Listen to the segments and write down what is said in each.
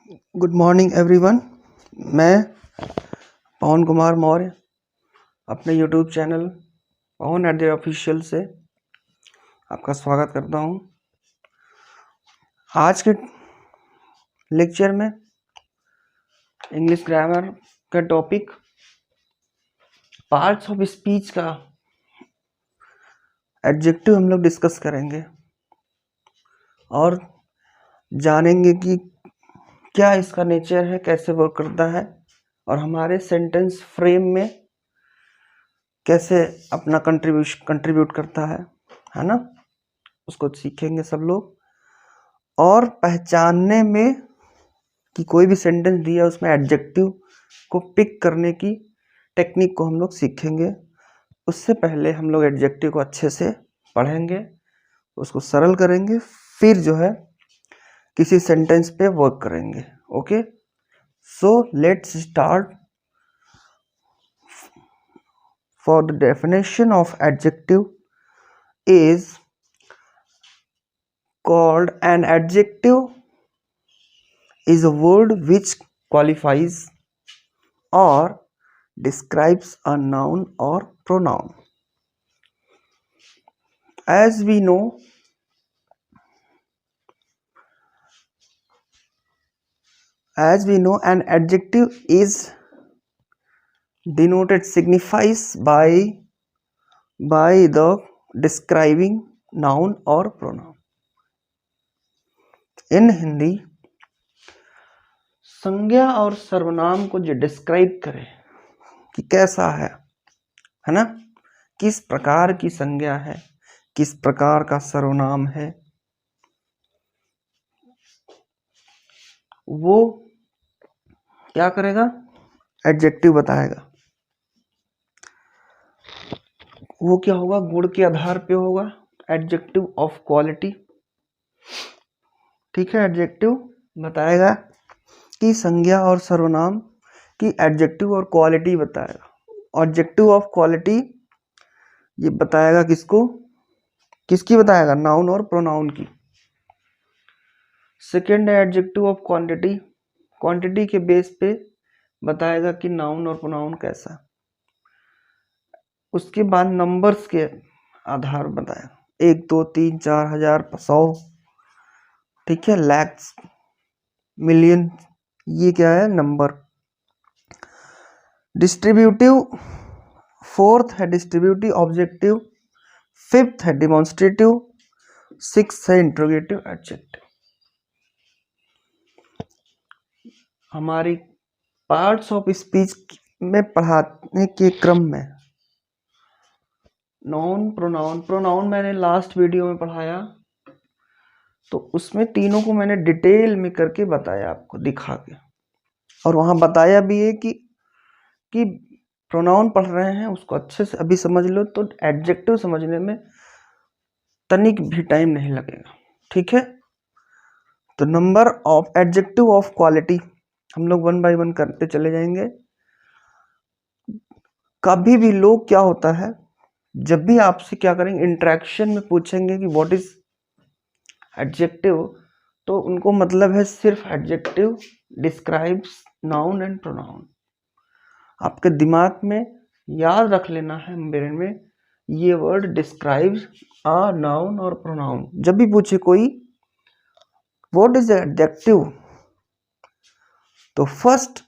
Good morning everyone. मैं पवन कुमार मौर्य अपने YouTube channel Pawan at the official से आपका स्वागत करता हूं। आज के लेक्चर में इंग्लिश ग्रामर का टॉपिक पार्ट्स ऑफ स्पीच का एडजेक्टिव हम लोग डिस्कस करेंगे और जानेंगे कि क्या इसका नेचर है, कैसे वर्क करता है और हमारे सेंटेंस फ्रेम में कैसे अपना कंट्रीब्यूट करता है ना। उसको सीखेंगे सब लोग और पहचानने में कि कोई भी सेंटेंस दिया उसमें एडजेक्टिव को पिक करने की टेक्निक को हम लोग सीखेंगे। उससे पहले हम लोग एडजेक्टिव को अच्छे से पढ़ेंगे, उसको सरल करेंगे, फिर जो है किसी सेंटेंस पे वर्क करेंगे। Okay, so let's start. For the definition of adjective is called an adjective is a word which qualifies or describes a noun or pronoun. As we know, an adjective is denoted, signifies by the describing noun or pronoun. In Hindi संज्ञा और सर्वनाम को जो describe करे कि कैसा है ना, किस प्रकार की संज्ञा है, किस प्रकार का सर्वनाम है, वो क्या करेगा, एडजेक्टिव बताएगा। वो क्या होगा, गुण के आधार पे होगा, एडजेक्टिव ऑफ क्वालिटी। ठीक है, एडजेक्टिव बताएगा कि संज्ञा और सर्वनाम की एडजेक्टिव और क्वालिटी बताएगा। एडजेक्टिव ऑफ क्वालिटी ये बताएगा किसकी बताएगा, नाउन और प्रोनाउन की। सेकेंड है एडजेक्टिव ऑफ क्वांटिटी, क्वांटिटी के बेस पे बताएगा कि नाउन और प्रोनाउन कैसा। उसके बाद नंबर्स के आधार बताएगा, 1 2 3 4 1000 100, ठीक है, लैक्स, मिलियन, ये क्या है, नंबर। डिस्ट्रीब्यूटिव, फोर्थ है डिस्ट्रीब्यूटिव ऑब्जेक्टिव, फिफ्थ है डिमॉन्स्ट्रेटिव, सिक्स्थ है इंट्रोगेटिव एडजेक्टिव। हमारी पार्ट्स ऑफ स्पीच में पढ़ाने के क्रम में नाउन, प्रोनाउन मैंने लास्ट वीडियो में पढ़ाया, तो उसमें तीनों को मैंने डिटेल में करके बताया आपको दिखा के, और वहां बताया भी है कि प्रोनाउन पढ़ रहे हैं उसको अच्छे से अभी समझ लो, तो एडजेक्टिव समझने में तनिक भी टाइम नहीं लगेगा। ठीक है, तो number of adjective of quality हम लोग 1 बाय 1 करते चले जाएंगे। कभी भी लोग क्या होता है, जब भी आपसे क्या करेंगे, इंटरेक्शन में पूछेंगे कि व्हाट इज एडजेक्टिव, तो उनको मतलब है सिर्फ adjective describes noun and pronoun. आपके दिमाग में याद रख लेना है, मेरे में ये वर्ड डिस्क्राइब्स अ नाउन और प्रोनाउन। जब भी पूछे कोई व्हाट इज एडजेक्टिव, तो फर्स्ट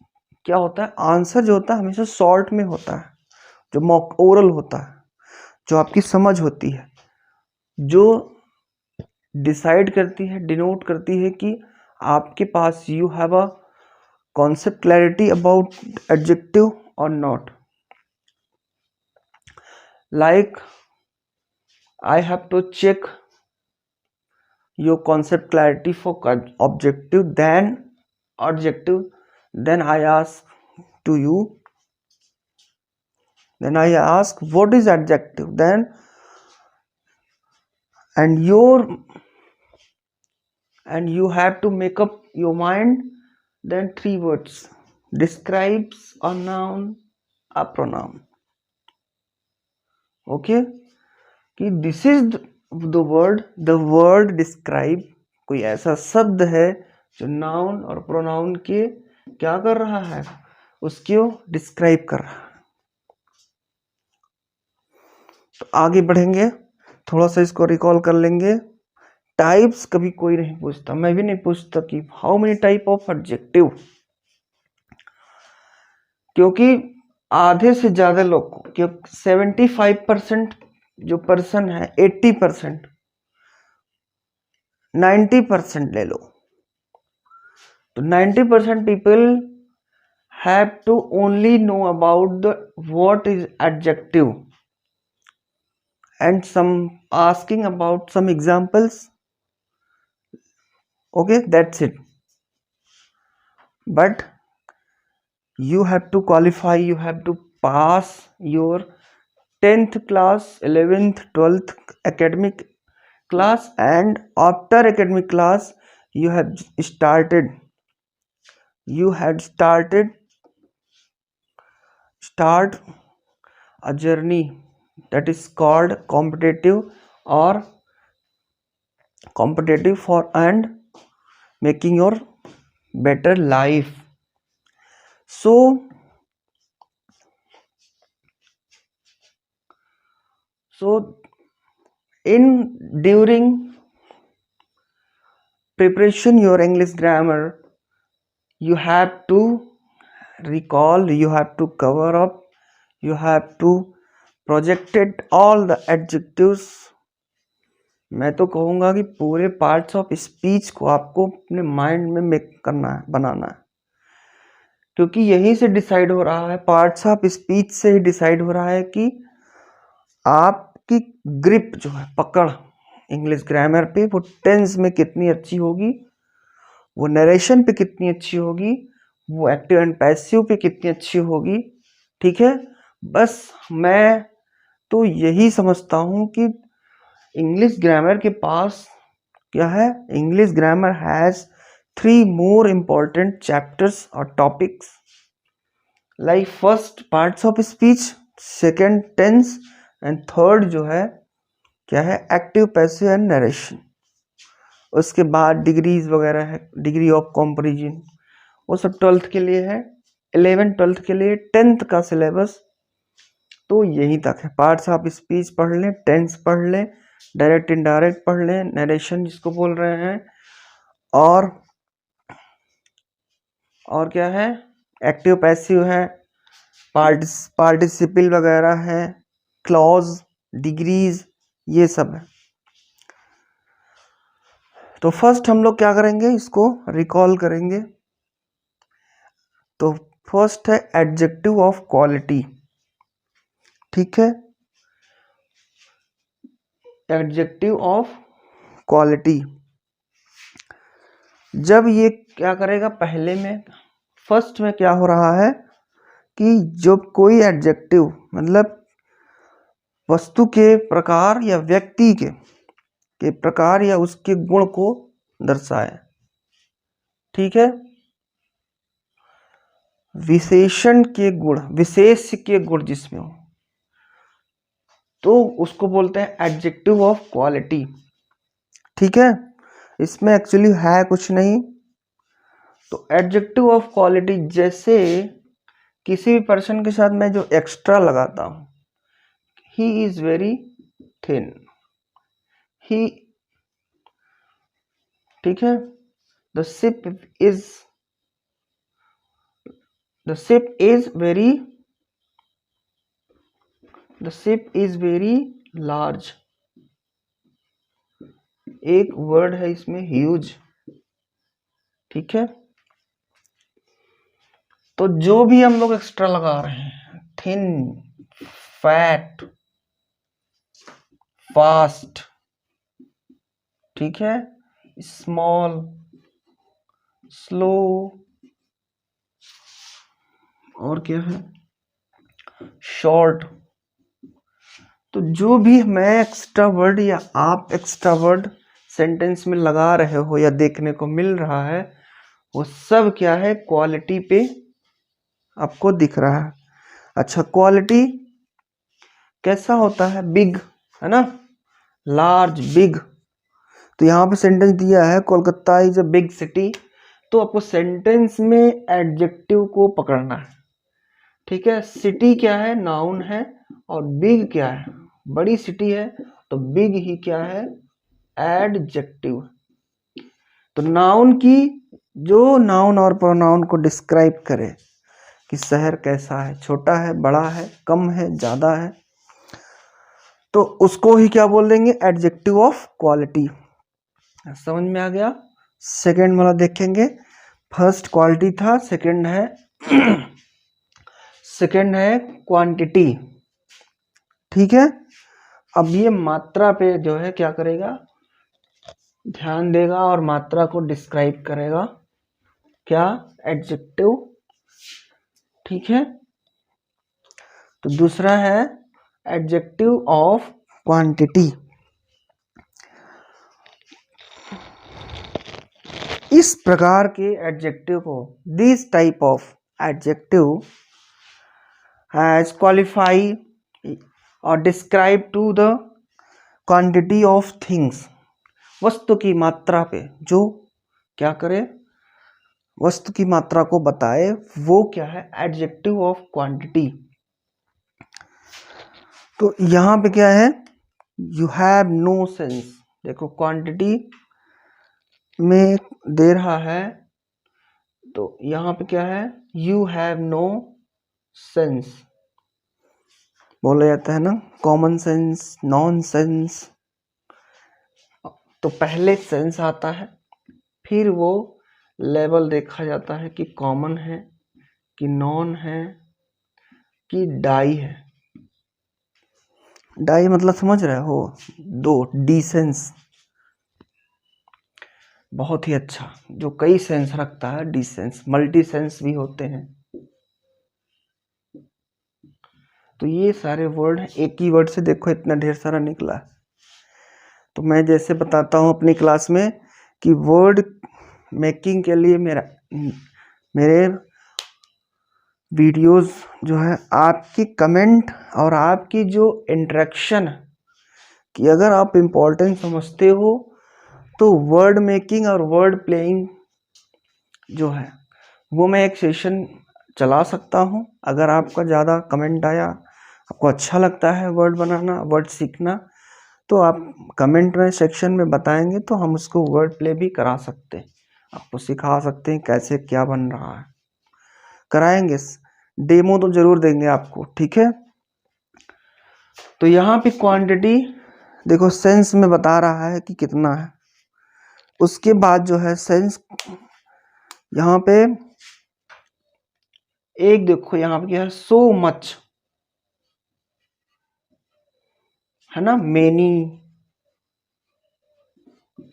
क्या होता है, आंसर जो होता है हमेशा शॉर्ट में होता है, जो मॉक ओरल होता है, जो आपकी समझ होती है, जो डिसाइड करती है, डिनोट करती है कि आपके पास you have a concept clarity about adjective और not. Like I have to check your concept clarity for objective then adjective, then I ask to you, then I ask what is adjective, then and you have to make up your mind, then 3 words describes a noun, a pronoun. Okay, कि this is the word describe, कोई ऐसा शब्द है जो noun और pronoun के क्या कर रहा है, उसको डिस्क्राइब कर रहा है। तो आगे बढ़ेंगे, थोड़ा सा इसको रिकॉल कर लेंगे। टाइप्स कभी कोई नहीं पूछता, मैं भी नहीं पूछता कि how many type of adjective, क्योंकि आधे से ज्यादा लोग को, क्योंकि 75% जो पर्सन है, 80%, 90% ले लो, तो 90% people have to only know about the what is adjective and some asking about some examples. Okay, that's it. But you have to qualify, you have to pass your 10th class, 11th, 12th academic class, and after academic class you had started start a journey that is called competitive for and making your better life. So in during preparation your English grammar, you have to recall, you have to cover up, you have to projected all the adjectives. मैं तो कहूँगा कि पूरे parts of speech को आपको अपने mind में make करना है, बनाना है, क्योंकि यहीं से डिसाइड हो रहा है, पार्ट्स ऑफ स्पीच से ही डिसाइड हो रहा है कि आपकी ग्रिप जो है, पकड़ इंग्लिश ग्रामर पे, वो टेंस में कितनी अच्छी होगी, वो नरेशन पे कितनी अच्छी होगी, वो एक्टिव एंड पैसिव पे कितनी अच्छी होगी। ठीक है, बस मैं तो यही समझता हूँ कि इंग्लिश ग्रामर के पास क्या है, English grammar has 3 more important chapters और topics, like first parts of speech, second tense, and third जो है क्या है, एक्टिव पैसिव एंड नरेशन। उसके बाद डिग्रीज वगैरह है, डिग्री ऑफ कंपैरिजन, वो सब 12th के लिए है, 11 12th के लिए, 10th का सिलेबस तो यहीं तक है। पार्ट्स ऑफ स्पीच पढ़ लें, टेंस पढ़ लें, डायरेक्ट इनडायरेक्ट पढ़ लें, नरेशन जिसको बोल रहे हैं, और क्या है, एक्टिव पैसिव है, पार्टिसिपल वगैरह है, क्लॉज, डिग्रीज, ये सब है। तो फर्स्ट हम लोग क्या करेंगे, इसको रिकॉल करेंगे। तो फर्स्ट है एडजेक्टिव ऑफ क्वालिटी। ठीक है, एडजेक्टिव ऑफ क्वालिटी जब ये क्या करेगा, पहले में फर्स्ट में क्या हो रहा है कि जब कोई एडजेक्टिव मतलब वस्तु के प्रकार या व्यक्ति के प्रकार या उसके गुण को दर्शाए। ठीक है, विशेषण के गुण, विशेष के गुण जिसमें हो, तो उसको बोलते हैं एडजेक्टिव ऑफ क्वालिटी। ठीक है, इसमें एक्चुअली है कुछ नहीं। तो एडजेक्टिव ऑफ क्वालिटी, जैसे किसी भी पर्सन के साथ मैं जो एक्स्ट्रा लगाता हूं, ही इज वेरी थिन, ही, ठीक है, the ship is very large, एक वर्ड है इसमें ह्यूज। ठीक है, तो जो भी हम लोग एक्स्ट्रा लगा रहे हैं, थिन, फैट, फास्ट, ठीक है, स्मॉल, स्लो, और क्या है, शॉर्ट, तो जो भी मैं एक्स्ट्रा वर्ड या आप एक्स्ट्रा वर्ड सेंटेंस में लगा रहे हो या देखने को मिल रहा है, वो सब क्या है, क्वालिटी पे आपको दिख रहा है। अच्छा, क्वालिटी कैसा होता है, बिग, है ना, लार्ज, बिग। तो यहाँ पे सेंटेंस दिया है, Kolkata is a big city, तो आपको सेंटेंस में एडजेक्टिव को पकड़ना है, ठीक है। सिटी क्या है, नाउन है, और बिग क्या है, बड़ी सिटी है, तो बिग ही क्या है, एडजेक्टिव। तो नाउन की, जो नाउन और प्रोनाउन को डिस्क्राइब करे कि शहर कैसा है, छोटा है, बड़ा है, कम है, ज्यादा है, तो उसको ही क्या बोल देंगे, एडजेक्टिव ऑफ क्वालिटी। समझ में आ गया। सेकंड वाला देखेंगे, फर्स्ट क्वालिटी था, सेकंड है सेकंड है क्वांटिटी, ठीक है। अब ये मात्रा पे जो है क्या करेगा, ध्यान देगा और मात्रा को डिस्क्राइब करेगा, क्या, एडजेक्टिव, ठीक है। तो दूसरा है एडजेक्टिव ऑफ क्वांटिटी। इस प्रकार के एडजेक्टिव को, this type of adjective has qualify और describe to the quantity of things, वस्तु की मात्रा पे जो क्या करे, वस्तु की मात्रा को बताए, वो क्या है, एडजेक्टिव ऑफ क्वांटिटी। तो यहां पे क्या है, यू हैव नो सेंस, देखो क्वांटिटी में दे रहा है, तो यहां पे क्या है, यू हैव नो सेंस, बोला जाता है ना, कॉमन सेंस, नॉन सेंस। तो पहले सेंस आता है, फिर वो लेवल देखा जाता है कि कॉमन है, कि नॉन है, कि डाई है। डाई मतलब समझ रहे हो, दो, डी सेंस, बहुत ही अच्छा, जो कई सेंस रखता है, डी सेंस, मल्टी सेंस भी होते हैं। तो ये सारे वर्ड हैं, एक ही वर्ड से देखो इतना ढेर सारा निकला। तो मैं जैसे बताता हूँ अपनी क्लास में कि वर्ड मेकिंग के लिए मेरे वीडियोस जो है, आपकी कमेंट और आपकी जो इंटरेक्शन है, कि अगर आप इम्पोर्टेंट समझते हो तो वर्ड मेकिंग और वर्ड प्लेइंग जो है वो मैं एक सेशन चला सकता हूँ। अगर आपका ज़्यादा कमेंट आया, आपको अच्छा लगता है वर्ड बनाना, वर्ड सीखना, तो आप कमेंट में सेक्शन में बताएंगे तो हम उसको वर्ड प्ले भी करा सकते हैं, आपको सिखा सकते हैं कैसे क्या बन रहा है, कराएंगे, डेमो तो जरूर देंगे आपको, ठीक है। तो यहाँ पे क्वांटिटी देखो सेंस में बता रहा है कि कितना है, उसके बाद जो है सेंस, यहाँ पे एक देखो, यहाँ पे क्या है, सो मच है ना, मेनी,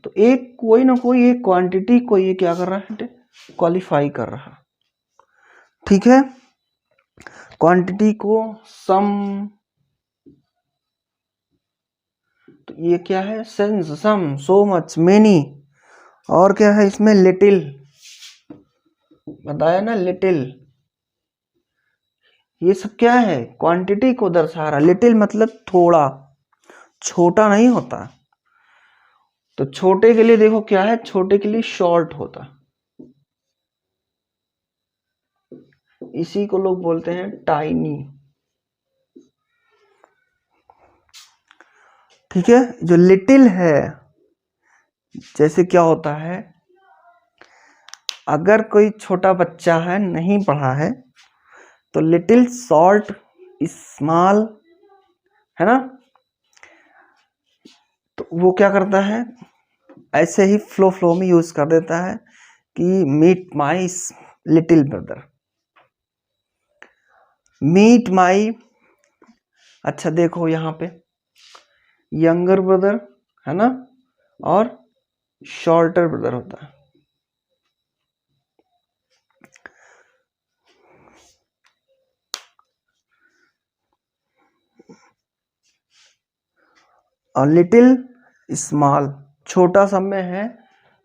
तो एक कोई ना कोई एक क्वांटिटी को ये क्या कर रहा है, क्वालिफाई कर रहा है, ठीक है। क्वांटिटी को सम, तो ये क्या है, सेंस, सम, सो मच, मेनी, और क्या है इसमें, लिटिल, बताया ना लिटिल, ये सब क्या है, क्वांटिटी को दर्शा रहा। लिटिल मतलब थोड़ा, छोटा नहीं होता। तो छोटे के लिए देखो क्या है, छोटे के लिए शॉर्ट होता, इसी को लोग बोलते हैं टाइनी, ठीक है। जो लिटिल है, जैसे क्या होता है, अगर कोई छोटा बच्चा है, नहीं पढ़ा है, तो लिटिल, शॉर्ट, स्मॉल, है ना, तो वो क्या करता है, ऐसे ही फ्लो में यूज कर देता है कि meet my little brother, meet my, अच्छा देखो यहाँ पे यंगर ब्रदर है ना, और शॉर्टर ब्रदर होता है। और लिटिल, स्मॉल, छोटा सब में है,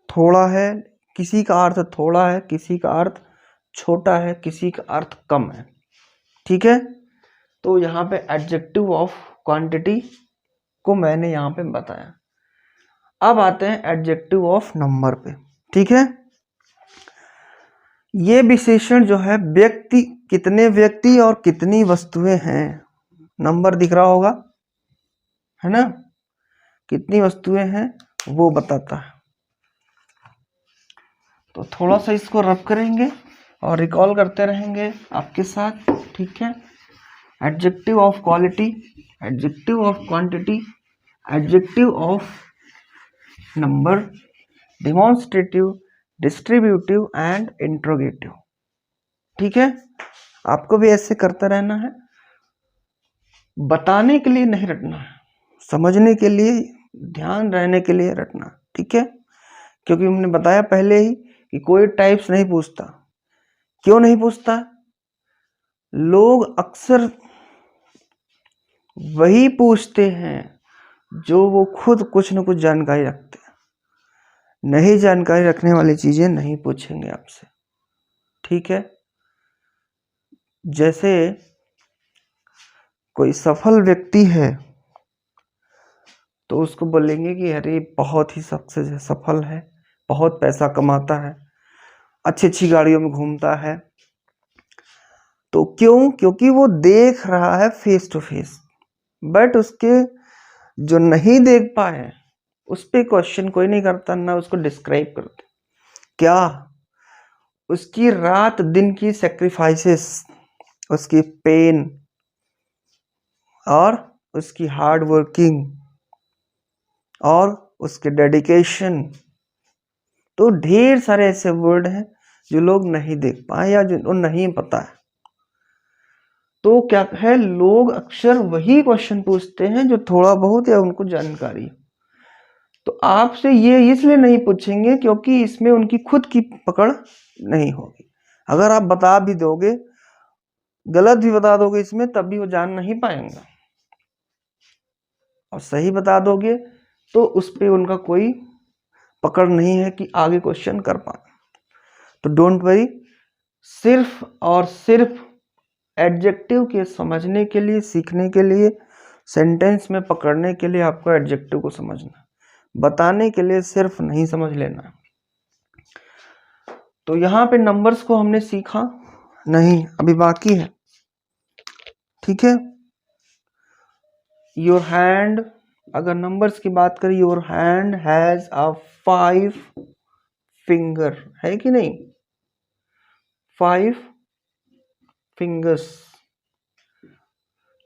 थोड़ा है, किसी का अर्थ थोड़ा है, किसी का अर्थ छोटा है, किसी का अर्थ कम है, ठीक है। तो यहाँ पे एडजेक्टिव ऑफ क्वांटिटी को मैंने यहाँ पे बताया। अब आते हैं एडजेक्टिव ऑफ नंबर पे, ठीक है। ये विशेषण जो है व्यक्ति, कितने व्यक्ति और कितनी वस्तुएं हैं, नंबर दिख रहा होगा, है ना, कितनी वस्तुएं हैं वो बताता है। तो थोड़ा सा इसको रब करेंगे और रिकॉल करते रहेंगे आपके साथ, ठीक है। Adjective of quality, adjective of quantity, adjective of number, demonstrative, distributive and interrogative, ठीक है। आपको भी ऐसे करते रहना है, बताने के लिए नहीं रटना है, समझने के लिए, ध्यान रहने के लिए रटना, ठीक है। क्योंकि हमने बताया पहले ही कि कोई टाइप्स नहीं पूछता। क्यों नहीं पूछता? लोग अक्सर वही पूछते हैं जो वो खुद कुछ न कुछ जानकारी रखते हैं। नहीं जानकारी रखने वाली चीजें नहीं पूछेंगे आपसे, ठीक है। जैसे कोई सफल व्यक्ति है तो उसको बोलेंगे कि अरे बहुत ही सक्सेस है, सफल है, बहुत पैसा कमाता है, अच्छी अच्छी गाड़ियों में घूमता है। तो क्यों? क्योंकि वो देख रहा है फेस टू फेस। बट उसके जो नहीं देख पाए उस पर क्वेश्चन कोई नहीं करता, ना उसको डिस्क्राइब करते। क्या? उसकी रात दिन की सेक्रीफाइसेस, उसकी पेन और उसकी हार्ड वर्किंग और उसके डेडिकेशन, तो ढेर सारे ऐसे वर्ड हैं जो लोग नहीं देख पाए या जो नहीं पता है। तो क्या है, लोग अक्सर वही क्वेश्चन पूछते हैं जो थोड़ा बहुत या उनको जानकारी। तो आपसे ये इसलिए नहीं पूछेंगे क्योंकि इसमें उनकी खुद की पकड़ नहीं होगी। अगर आप बता भी दोगे, गलत भी बता दोगे इसमें, तब भी वो जान नहीं पाएंगे, और सही बता दोगे तो उस पर उनका कोई पकड़ नहीं है कि आगे क्वेश्चन कर पाए। तो डोंट वरी, सिर्फ और सिर्फ एडजेक्टिव के समझने के लिए, सीखने के लिए, सेंटेंस में पकड़ने के लिए आपको एडजेक्टिव को समझना, बताने के लिए सिर्फ नहीं समझ लेना। तो यहाँ पे नंबर्स को हमने सीखा नहीं, अभी बाकी है, ठीक है। योर हैंड, अगर नंबर्स की बात करें, your hand has a 5 finger, है कि नहीं? 5 fingers.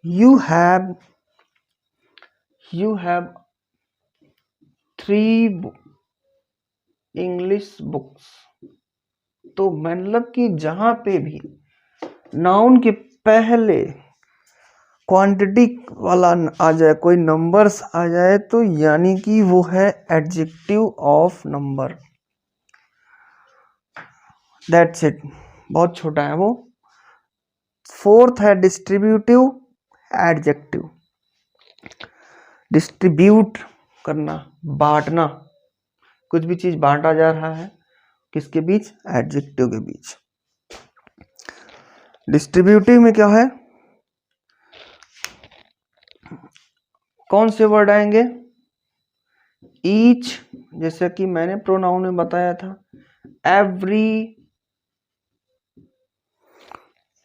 You have 3 English books. तो मतलब कि जहां पे भी नाउन के पहले क्वांटिटी वाला आ जाए, कोई नंबर्स आ जाए, तो यानी कि वो है adjective of number. That's it, बहुत छोटा है वो। फोर्थ है डिस्ट्रीब्यूटिव एडजेक्टिव, डिस्ट्रीब्यूट करना, बांटना, कुछ भी चीज बांटा जा रहा है, किसके बीच? एडजेक्टिव के बीच। डिस्ट्रीब्यूटिव में क्या है? कौन से वर्ड आएंगे? ईच, जैसे कि मैंने प्रोनाउन में बताया था, एवरी,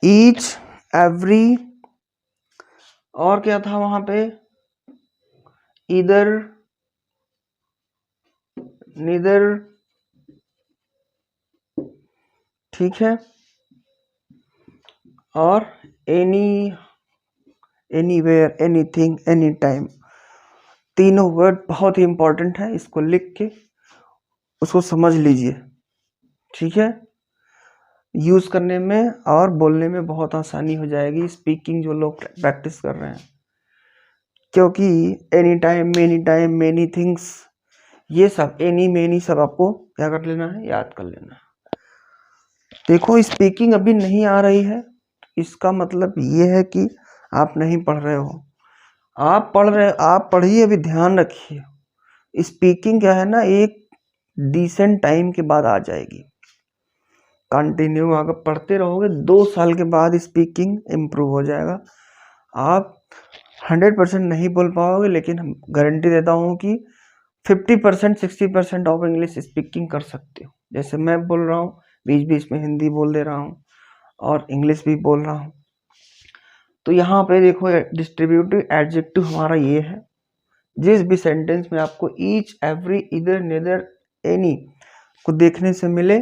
ईच, एवरी, और क्या था वहां पे? ईदर, नीदर, ठीक है, और any, anywhere, anything, any time. तीनों वर्ड बहुत ही इंपॉर्टेंट है, इसको लिख के उसको समझ लीजिए, ठीक है। यूज करने में और बोलने में बहुत आसानी हो जाएगी, स्पीकिंग जो लोग प्रैक्टिस कर रहे हैं। क्योंकि एनी टाइम, मेनी थिंग्स, ये सब एनी मेनी सब आपको क्या कर लेना है? याद कर लेना है। देखो स्पीकिंग अभी नहीं आ रही है, इसका मतलब ये है कि आप नहीं पढ़ रहे हो। आप पढ़ रहे, आप पढ़िए, अभी ध्यान रखिए। स्पीकिंग क्या है ना, एक डिसेंट टाइम के बाद आ जाएगी। कंटिन्यू अगर पढ़ते रहोगे 2 साल के बाद स्पीकिंग इम्प्रूव हो जाएगा। आप 100% नहीं बोल पाओगे, लेकिन हम गारंटी देता हूँ कि 50% 60% ऑफ इंग्लिश स्पीकिंग कर सकते हो। जैसे मैं बोल रहा हूँ बीच बीच में हिंदी बोल दे रहा हूँ और इंग्लिश भी बोल रहा हूँ। तो यहाँ पे देखो डिस्ट्रीब्यूटिव एडजेक्टिव हमारा ये है, जिस भी सेंटेंस में आपको ईच, एवरी, इधर, नेदर, एनी को देखने से मिले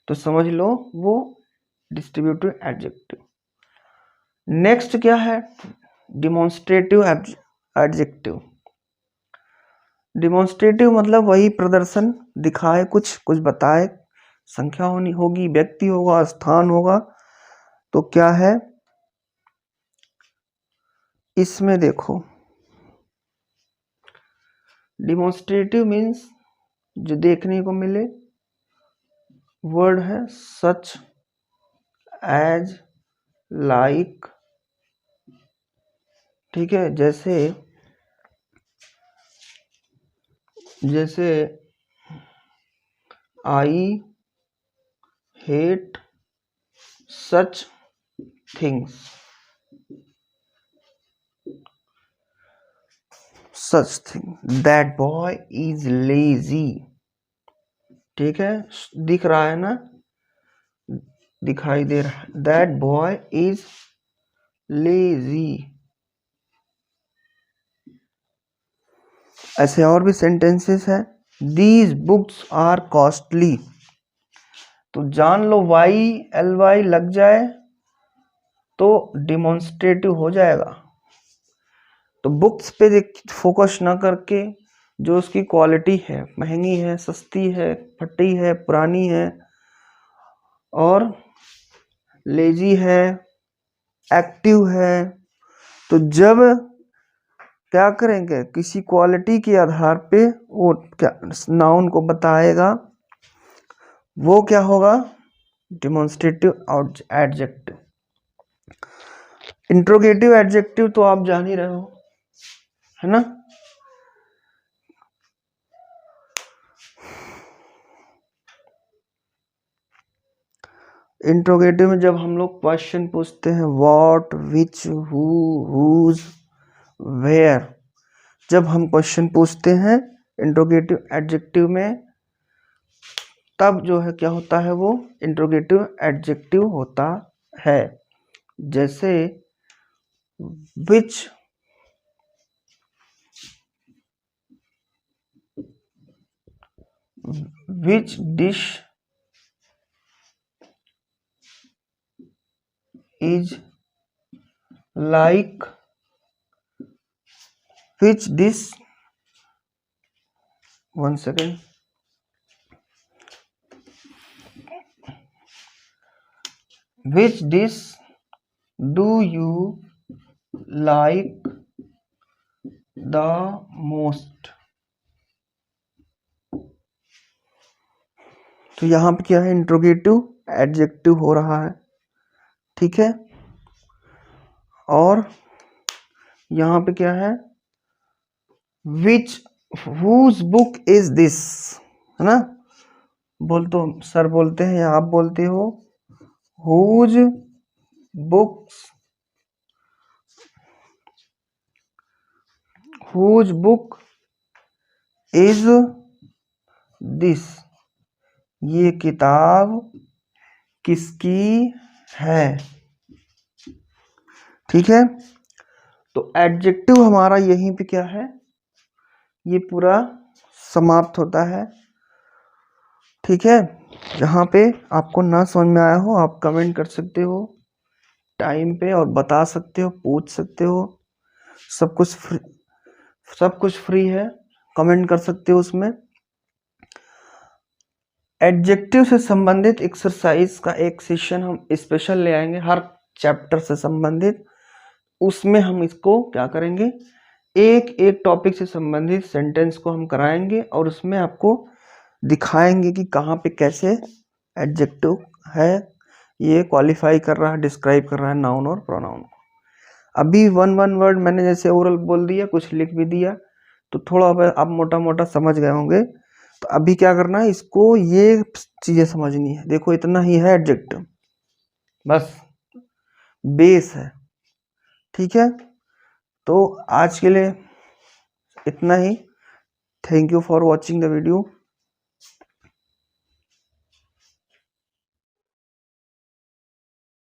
तो समझ लो वो डिस्ट्रीब्यूटिव एडजेक्टिव। नेक्स्ट क्या है? Demonstrative adjective. डिमॉन्स्ट्रेटिव मतलब वही प्रदर्शन दिखाए, कुछ कुछ बताए, संख्या होगी, व्यक्ति होगा, स्थान होगा। तो क्या है इसमें? देखो डिमॉन्स्ट्रेटिव मीन्स जो देखने को मिले, वर्ड है सच एज, लाइक, ठीक है, जैसे I hate such things, such thing, that boy is lazy, ठीक है, दिख रहा है ना, दिखाई दे रहा है, दैट बॉय इज लेजी। ऐसे और भी सेंटेंसेस है, दीज बुक्स आर कॉस्टली। तो जान लो YLY लग जाए तो डिमॉन्स्ट्रेटिव हो जाएगा। तो बुक्स पे फोकस ना करके जो उसकी क्वालिटी है, महंगी है, सस्ती है, फटी है, पुरानी है और लेजी है, एक्टिव है, तो जब क्या करेंगे, किसी क्वालिटी के आधार पे वो क्या नाउन को बताएगा, वो क्या होगा? Demonstrative adjective. इंट्रोगेटिव एडजेक्टिव तो आप जान ही रहे हो, है ना। इंट्रोगेटिव में जब हम लोग क्वेश्चन पूछते हैं, what, which, who, whose, where, जब हम क्वेश्चन पूछते हैं इंट्रोगेटिव एडजेक्टिव में, तब जो है क्या होता है, वो इंट्रोगेटिव एडजेक्टिव होता है। जैसे which dish is like, which dish, one second, which dish do you like the most. तो यहां पे क्या है, इंट्रोगेटिव एडजेक्टिव हो रहा है, ठीक है। और यहां पे क्या है, विच, हुज बुक इज दिस, है ना। तो सर बोलते हैं या आप बोलते हो, हुज बुक इज दिस, ये किताब किसकी है, ठीक है। तो एडजेक्टिव हमारा यहीं पे क्या है, ये पूरा समाप्त होता है, ठीक है। जहाँ पे आपको ना समझ में आया हो आप कमेंट कर सकते हो टाइम पे और बता सकते हो, पूछ सकते हो, सब कुछ फ्री है, कमेंट कर सकते हो उसमें। एडजेक्टिव से संबंधित एक्सरसाइज का एक सेशन हम स्पेशल ले आएंगे, हर चैप्टर से संबंधित। उसमें हम इसको क्या करेंगे, एक एक टॉपिक से संबंधित सेंटेंस को हम कराएंगे और उसमें आपको दिखाएंगे कि कहाँ पे कैसे एडजेक्टिव है, ये क्वालिफाई कर रहा है, डिस्क्राइब कर रहा है नाउन और प्रोनाउन को। अभी वन वर्ड मैंने जैसे ओरल बोल दिया, कुछ लिख भी दिया, तो थोड़ा आप मोटा मोटा समझ गए होंगे। तो अभी क्या करना है, इसको ये चीज़ें समझनी है। देखो इतना ही है एडजेक्टिव, बस बेस है, ठीक है। तो आज के लिए इतना ही। Thank you for watching the video.